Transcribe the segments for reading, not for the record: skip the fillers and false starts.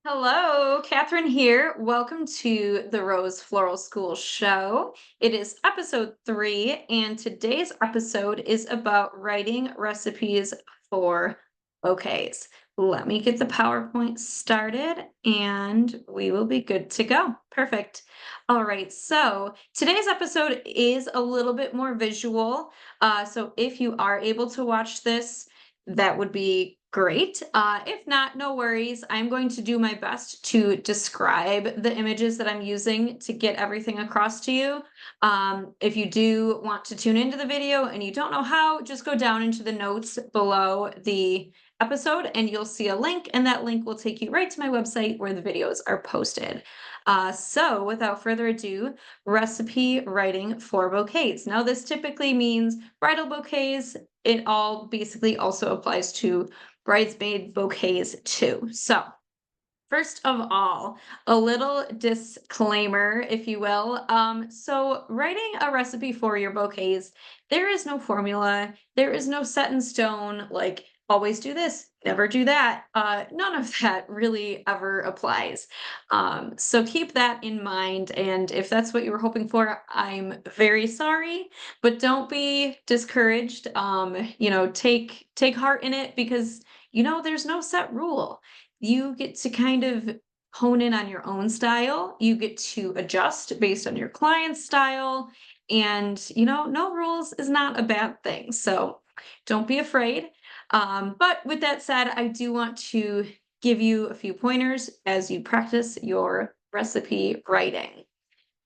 Hello, Catherine here. Welcome to the Rose Floral School show. It is episode 3, and today's episode is about writing recipes for bouquets. Let me get the PowerPoint started and we will be good to go. Perfect. All right, so today's episode is a little bit more visual. So if you are able to watch this, that would be great. If not, no worries. I'm going to do my best to describe the images that I'm using to get everything across to you. If you do want to tune into the video and you don't know how, just go down into the notes below the episode and you'll see a link, and that link will take you right to my website where the videos are posted. So without further ado, recipe writing for bouquets. Now, this typically means bridal bouquets. It all basically also applies to bridesmaid bouquets too. So first of all, a little disclaimer, if you will. So writing a recipe for your bouquets, there is no formula, there is no set in stone, like always do this, never do that. None of that really ever applies. So keep that in mind. And if that's what you were hoping for, I'm very sorry, but don't be discouraged. Take heart in it because there's no set rule. You get to kind of hone in on your own style. You get to adjust based on your client's style. And, no rules is not a bad thing. So don't be afraid. But with that said, I do want to give you a few pointers as you practice your recipe writing.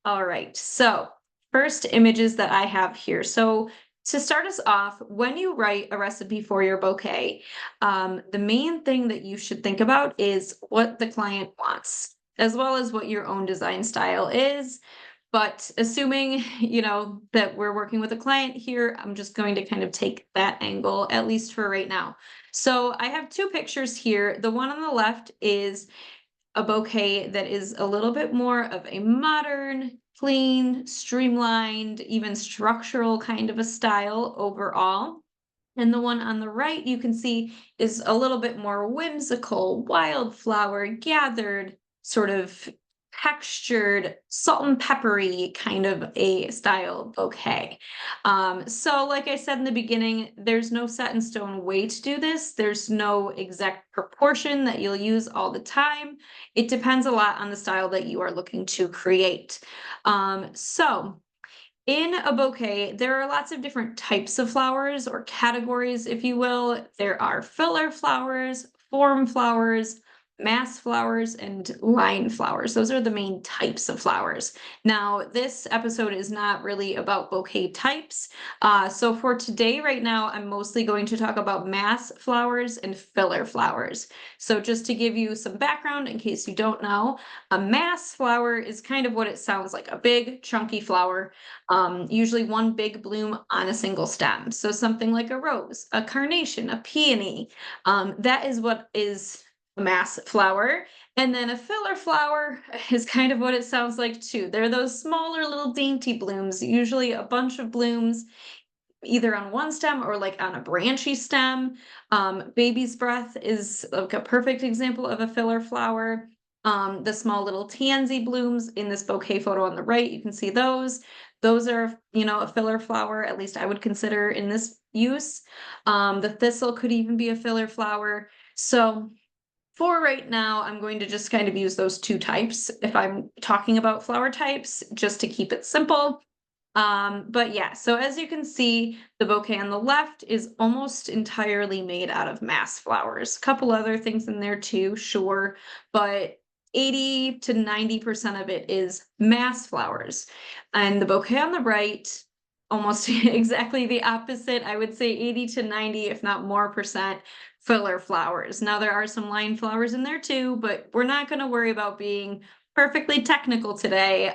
All right. So first images that I have here. So to start us off, when you write a recipe for your bouquet, the main thing that you should think about is what the client wants, as well as what your own design style is. But assuming, that we're working with a client here, I'm just going to kind of take that angle, at least for right now. So I have two pictures here. The one on the left is a bouquet that is a little bit more of a modern, clean, streamlined, even structural kind of a style overall. And the one on the right, you can see, is a little bit more whimsical, wildflower, gathered, sort of textured, salt and peppery kind of a style bouquet. So like I said in the beginning, there's no set in stone way to do this. There's no exact proportion that you'll use all the time. It depends a lot on the style that you are looking to create. So in a bouquet, there are lots of different types of flowers or categories, if you will. There are filler flowers, form flowers, mass flowers, and line flowers. Those are the main types of flowers. Now, this episode is not really about bouquet types. So for today, right now, I'm mostly going to talk about mass flowers and filler flowers. So just to give you some background in case you don't know, a mass flower is kind of what it sounds like, a big chunky flower, usually one big bloom on a single stem. So something like a rose, a carnation, a peony. That is what is a mass flower. And then a filler flower is kind of what it sounds like too. They're those smaller little dainty blooms, usually a bunch of blooms either on one stem or like on a branchy stem. Baby's breath is like a perfect example of a filler flower. The small little tansy blooms in this bouquet photo on the right, you can see those. Those are, a filler flower, at least I would consider in this use. The thistle could even be a filler flower. So for right now, I'm going to just kind of use those two types if I'm talking about flower types, just to keep it simple. But yeah, so as you can see, the bouquet on the left is almost entirely made out of mass flowers. A couple other things in there too, sure, but 80 to 90% of it is mass flowers. And the bouquet on the right, almost exactly the opposite. I would say 80 to 90, if not more percent, filler flowers. Now there are some line flowers in there too, but we're not going to worry about being perfectly technical today.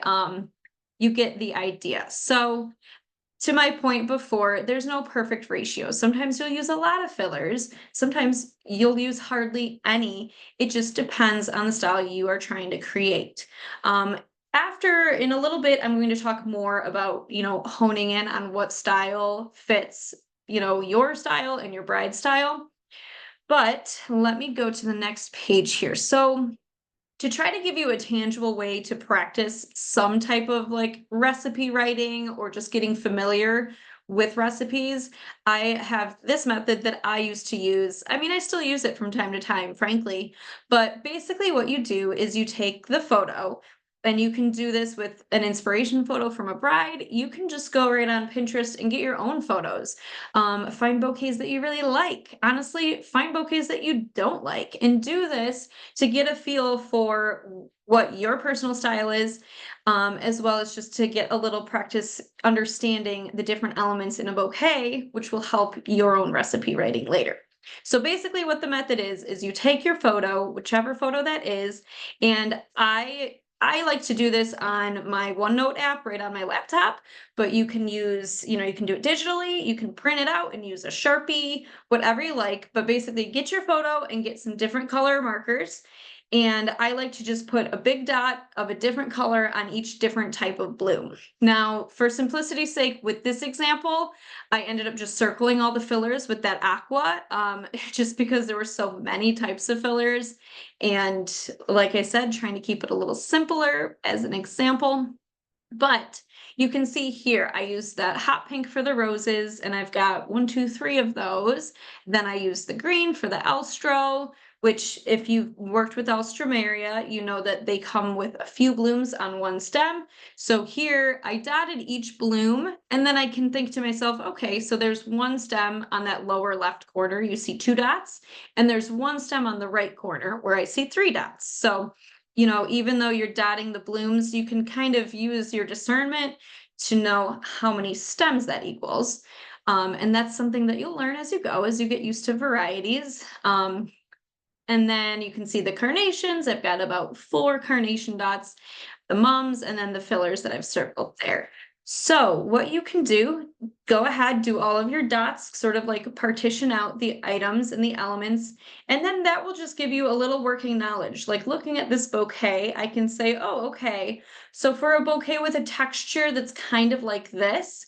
You get the idea. So to my point before, there's no perfect ratio. Sometimes you'll use a lot of fillers. Sometimes you'll use hardly any. It just depends on the style you are trying to create. In a little bit, I'm going to talk more about, honing in on what style fits, your style and your bride style. But let me go to the next page here. So to try to give you a tangible way to practice some type of like recipe writing or just getting familiar with recipes, I have this method that I used to use. I mean, I still use it from time to time, frankly, but basically what you do is you take the photo, and you can do this with an inspiration photo from a bride. You can just go right on Pinterest and get your own photos. Find bouquets that you really like. Honestly, find bouquets that you don't like, and do this to get a feel for what your personal style is, as well as just to get a little practice understanding the different elements in a bouquet, which will help your own recipe writing later. So basically what the method is you take your photo, whichever photo that is, and I like to do this on my OneNote app right on my laptop, but you can use, you can do it digitally, you can print it out and use a Sharpie, whatever you like, but basically get your photo and get some different color markers. And I like to just put a big dot of a different color on each different type of bloom. Now, for simplicity's sake, with this example, I ended up just circling all the fillers with that aqua, just because there were so many types of fillers. And like I said, trying to keep it a little simpler as an example. But you can see here, I used that hot pink for the roses, and I've got 1, 2, 3 of those. Then I used the green for the Elstro, which if you've worked with Alstroemeria, you know that they come with a few blooms on one stem. So here I dotted each bloom, and then I can think to myself, okay, so there's one stem on that lower left corner, you see 2 dots, and there's one stem on the right corner where I see 3 dots. So even though you're dotting the blooms, you can kind of use your discernment to know how many stems that equals. And that's something that you'll learn as you go, as you get used to varieties. And then you can see the carnations. I've got about 4 carnation dots, the mums, and then the fillers that I've circled there. So what you can do, go ahead, do all of your dots, sort of like partition out the items and the elements, and then that will just give you a little working knowledge. Like looking at this bouquet, I can say, oh, okay, so for a bouquet with a texture that's kind of like this,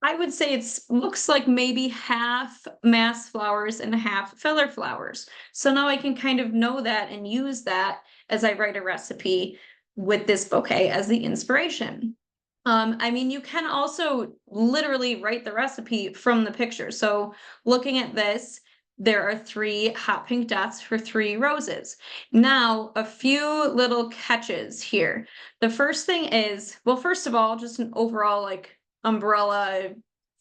I would say it looks like maybe half mass flowers and half filler flowers. So now I can kind of know that and use that as I write a recipe with this bouquet as the inspiration. I mean, you can also literally write the recipe from the picture. So looking at this, there are 3 hot pink dots for 3 roses. Now, a few little catches here. The first thing is, well, first of all, just an overall like umbrella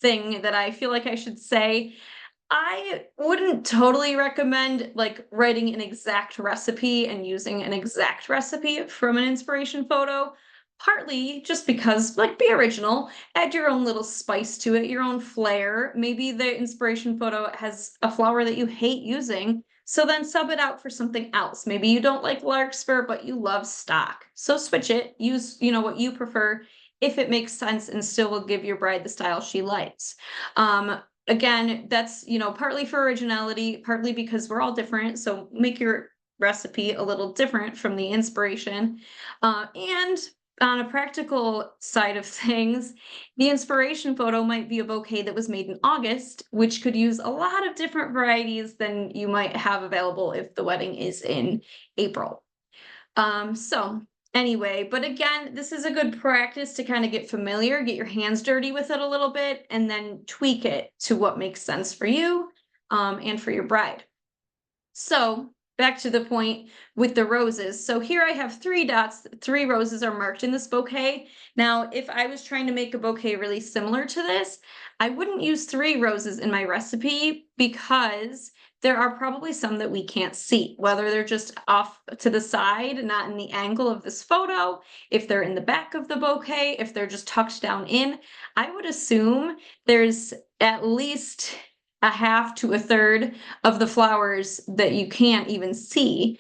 thing that I feel like I should say. I wouldn't totally recommend like writing an exact recipe and using an exact recipe from an inspiration photo. Partly just because, like, be original, add your own little spice to it, your own flair. Maybe the inspiration photo has a flower that you hate using, so then sub it out for something else. Maybe you don't like larkspur, but you love stock. So switch it, use, what you prefer if it makes sense and still will give your bride the style she likes. Again, that's, partly for originality, partly because we're all different, so make your recipe a little different from the inspiration. And on a practical side of things, the inspiration photo might be a bouquet that was made in August, which could use a lot of different varieties than you might have available if the wedding is in April. So anyway, but again, this is a good practice to kind of get familiar, get your hands dirty with it a little bit, and then tweak it to what makes sense for you, and for your bride. So back to the point with the roses. So here I have 3 dots, 3 roses are marked in this bouquet. Now, if I was trying to make a bouquet really similar to this, I wouldn't use 3 roses in my recipe because there are probably some that we can't see, whether they're just off to the side, not in the angle of this photo, if they're in the back of the bouquet, if they're just tucked down in. I would assume there's at least a half to a third of the flowers that you can't even see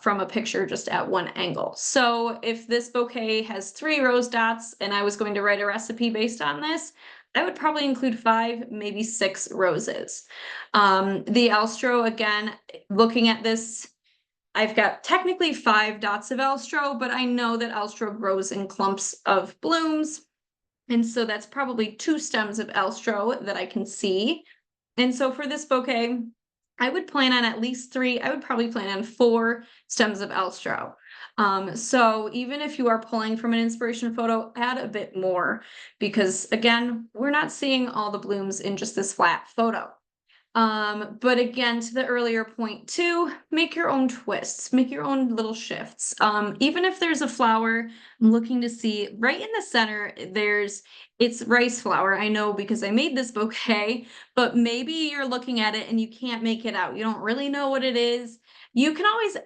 from a picture just at one angle. So if this bouquet has 3 rose dots and I was going to write a recipe based on this, I would probably include 5, maybe 6 roses. The Elstro, again, looking at this, I've got technically 5 dots of Elstro, but I know that Elstro grows in clumps of blooms. And so that's probably 2 stems of Elstro that I can see. And so for this bouquet, I would plan on at least 3. I would probably plan on 4 stems of elstro. So even if you are pulling from an inspiration photo, add a bit more because again, we're not seeing all the blooms in just this flat photo. But again, to the earlier point too, make your own twists, make your own little shifts. Even if there's a flower, I'm looking to see right in the center, it's rice flower. I know because I made this bouquet, but maybe you're looking at it and you can't make it out. You don't really know what it is. You can always,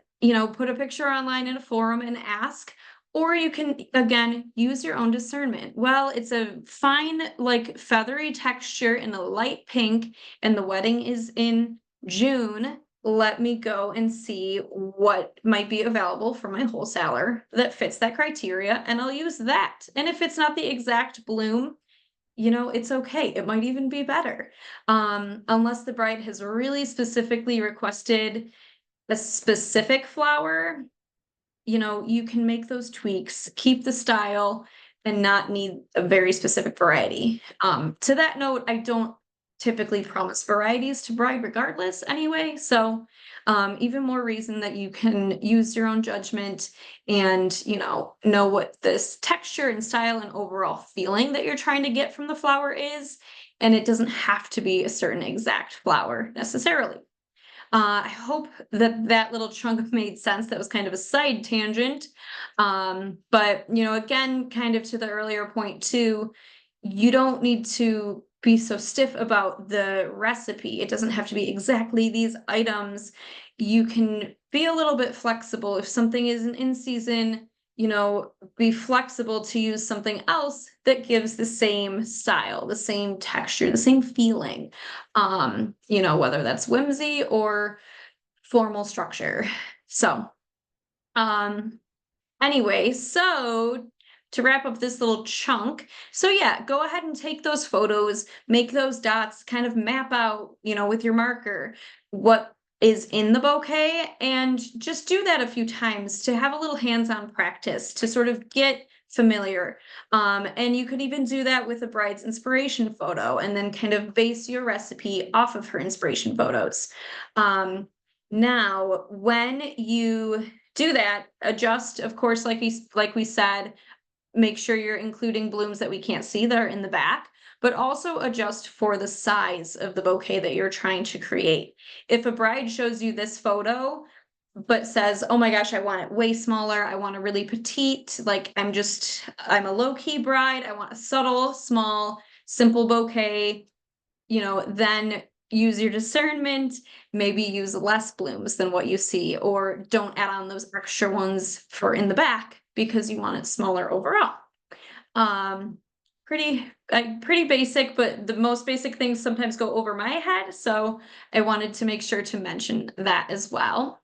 put a picture online in a forum and ask, or you can, again, use your own discernment. Well, it's a fine, like feathery texture in a light pink and the wedding is in June. Let me go and see what might be available from my wholesaler that fits that criteria, and I'll use that. And if it's not the exact bloom, it's okay. It might even be better. Unless the bride has really specifically requested a specific flower, you can make those tweaks, keep the style, and not need a very specific variety. To that note, I don't typically promise varieties to bride regardless anyway. So even more reason that you can use your own judgment and, know what this texture and style and overall feeling that you're trying to get from the flower is. And it doesn't have to be a certain exact flower necessarily. I hope that that little chunk made sense. That was kind of a side tangent. But, again, kind of to the earlier point too, you don't need to be so stiff about the recipe. It doesn't have to be exactly these items. You can be a little bit flexible. If something isn't in season, be flexible to use something else that gives the same style, the same texture, the same feeling. Whether that's whimsy or formal structure. So, anyway, so to wrap up this little chunk, so yeah, go ahead and take those photos, make those dots, kind of map out, with your marker what is in the bouquet, and just do that a few times to have a little hands-on practice to sort of get familiar. And you could even do that with a bride's inspiration photo and then kind of base your recipe off of her inspiration photos. Now, when you do that, adjust, of course, like we said, make sure you're including blooms that we can't see that are in the back, but also adjust for the size of the bouquet that you're trying to create. If a bride shows you this photo, but says, oh my gosh, I want it way smaller. I want a really petite, like I'm a low key bride. I want a subtle, small, simple bouquet, then use your discernment, maybe use less blooms than what you see, or don't add on those extra ones for in the back because you want it smaller overall. Pretty basic, but the most basic things sometimes go over my head. So I wanted to make sure to mention that as well.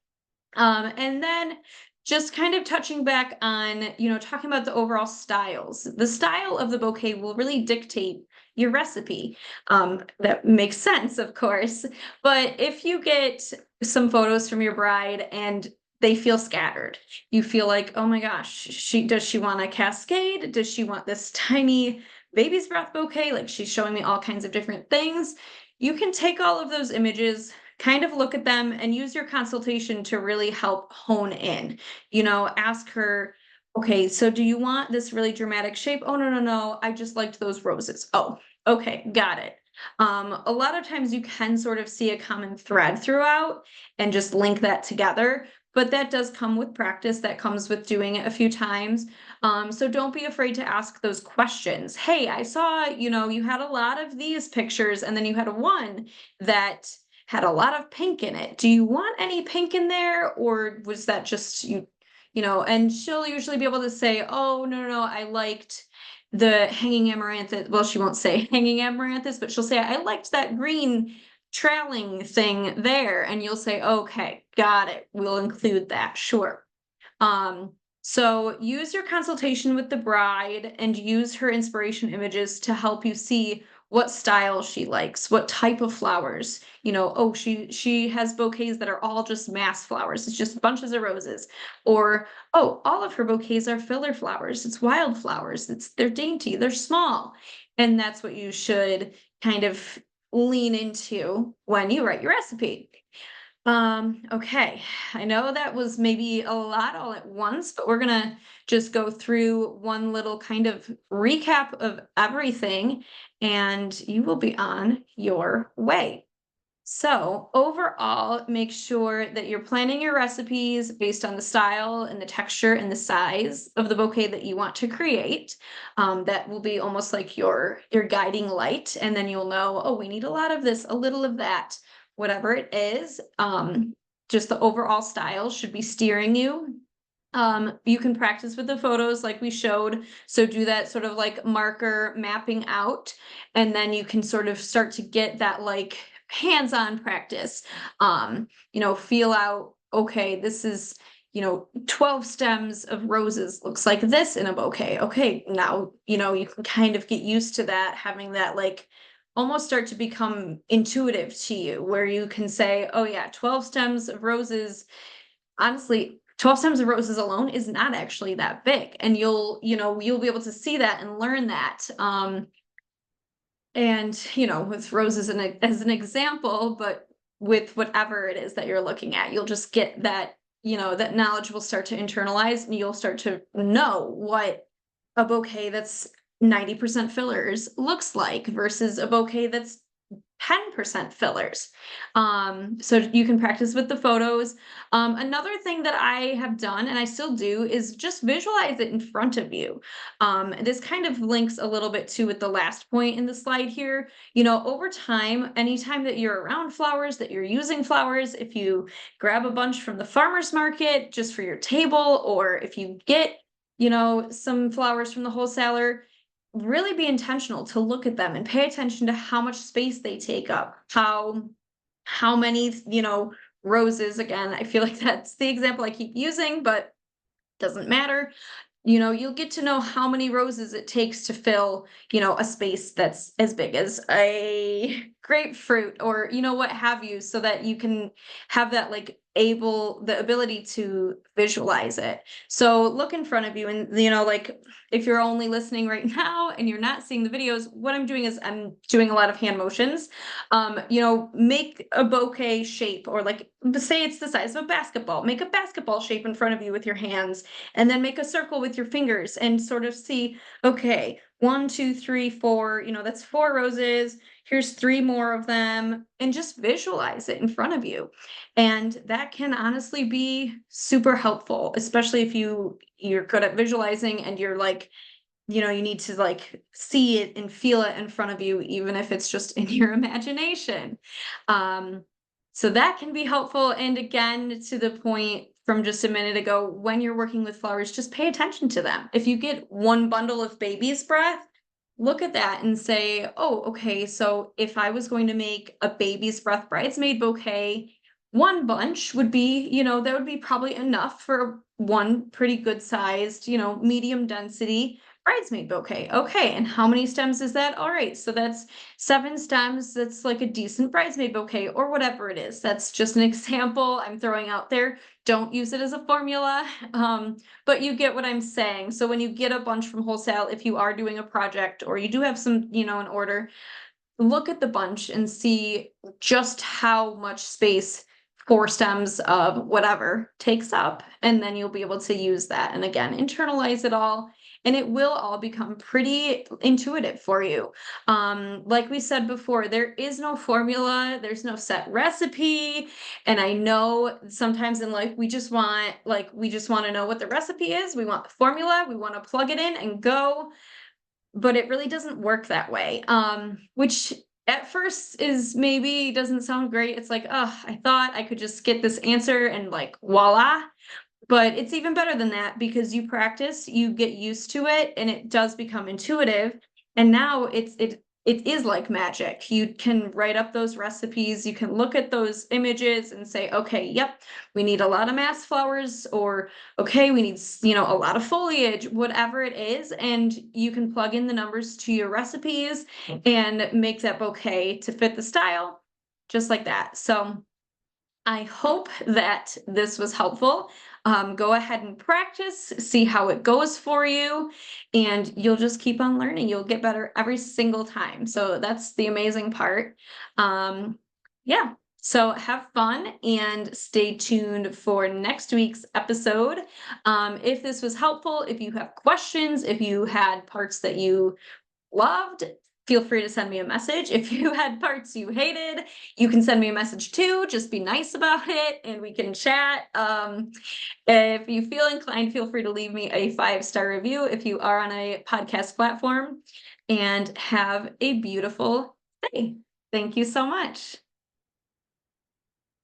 And then just kind of touching back on, talking about the overall styles. The style of the bouquet will really dictate your recipe. That makes sense, of course. But if you get some photos from your bride and they feel scattered, you feel like, oh my gosh, does she want a cascade? Does she want this tiny baby's breath bouquet? Like she's showing me all kinds of different things. You can take all of those images, kind of look at them and use your consultation to really help hone in. Ask her, okay, so do you want this really dramatic shape? Oh, no, no, no. I just liked those roses. Oh, okay, got it. A lot of times you can sort of see a common thread throughout and just link that together, but that does come with practice. That comes with doing it a few times. So don't be afraid to ask those questions. Hey, I saw, you had a lot of these pictures and then you had one that had a lot of pink in it. Do you want any pink in there? Or was that just and she'll usually be able to say, oh, no, no, no, I liked the hanging amaranthus. Well, she won't say hanging amaranthus, but she'll say, I liked that green trailing thing there. And you'll say, okay, got it. We'll include that. Sure. So use your consultation with the bride and use her inspiration images to help you see what style she likes, what type of flowers. Oh, she has bouquets that are all just mass flowers. It's just bunches of roses. Or, oh, all of her bouquets are filler flowers. It's wildflowers. They're dainty, they're small. And that's what you should kind of lean into when you write your recipe. Okay. I know that was maybe a lot all at once, but we're gonna just go through one little kind of recap of everything, and you will be on your way. So, overall, make sure that you're planning your recipes based on the style and the texture and the size of the bouquet that you want to create. That will be almost like your guiding light, and then you'll know, oh, we need a lot of this, a little of that, whatever it is. Just the overall style should be steering you. You can practice with the photos like we showed. So do that sort of like marker mapping out, and then you can sort of start to get that like hands-on practice. Feel out, okay, this is, 12 stems of roses looks like this in a bouquet. Okay, now, you can kind of get used to that, having that like almost start to become intuitive to you, where you can say, oh yeah, 12 stems of roses. Honestly, 12 stems of roses alone is not actually that big, and you'll be able to see that and learn that. And with roses as an example, but with whatever it is that you're looking at, you'll just get that, that knowledge will start to internalize, and you'll start to know what a bouquet that's 90% fillers looks like versus a bouquet that's 10% fillers. So you can practice with the photos. Another thing that I have done, and I still do, is just visualize it in front of you. This kind of links a little bit to with the last point in the slide here. Over time, anytime that you're around flowers, that you're using flowers, if you grab a bunch from the farmer's market just for your table, or if you get, some flowers from the wholesaler, really be intentional to look at them and pay attention to how much space they take up, how many, roses. Again, I feel like that's the example I keep using, but doesn't matter. You'll get to know how many roses it takes to fill, a space that's as big as a grapefruit, or, what have you, so that you can have that like the ability to visualize it. So look in front of you, and, like if you're only listening right now and you're not seeing the videos, what I'm doing is I'm doing a lot of hand motions. Make a bouquet shape, or like say it's the size of a basketball, make a basketball shape in front of you with your hands, and then make a circle with your fingers and sort of see, okay, 1, 2, 3, 4, that's 4 roses. Here's 3 more of them, and just visualize it in front of you. And that can honestly be super helpful, especially if you're good at visualizing, and you're like, you need to like see it and feel it in front of you, even if it's just in your imagination. So that can be helpful. And again, to the point from just a minute ago, when you're working with flowers, just pay attention to them. If you get one bundle of baby's breath, look at that and say, oh, okay, so if I was going to make a baby's breath bridesmaid bouquet, one bunch would be, that would be probably enough for one pretty good sized, medium density bridesmaid bouquet. Okay, and how many stems is that? All right, so that's 7 stems. That's like a decent bridesmaid bouquet, or whatever it is. That's just an example I'm throwing out there. Don't use it as a formula, but you get what I'm saying. So when you get a bunch from wholesale, if you are doing a project or you do have some, in order, look at the bunch and see just how much space 4 stems of whatever takes up, and then you'll be able to use that. And again, internalize it all, and it will all become pretty intuitive for you. Like we said before, there is no formula, there's no set recipe. And I know sometimes in life we just want to know what the recipe is. We want the formula, we want to plug it in and go, but it really doesn't work that way. Which at first is maybe doesn't sound great. It's like, oh, I thought I could just get this answer and like voila. But it's even better than that, because you practice, you get used to it, and it does become intuitive. And now it is like magic. You can write up those recipes, you can look at those images and say, okay, yep, we need a lot of mass flowers, or okay, we need, a lot of foliage, whatever it is, and you can plug in the numbers to your recipes and make that bouquet to fit the style, just like that. So I hope that this was helpful. Go ahead and practice, see how it goes for you, and you'll just keep on learning. You'll get better every single time. So that's the amazing part. Yeah. So have fun and stay tuned for next week's episode. If this was helpful, if you have questions, if you had parts that you loved, feel free to send me a message. If you had parts you hated, you can send me a message too. Just be nice about it and we can chat. If you feel inclined, feel free to leave me a 5-star review if you are on a podcast platform, and have a beautiful day. Thank you so much.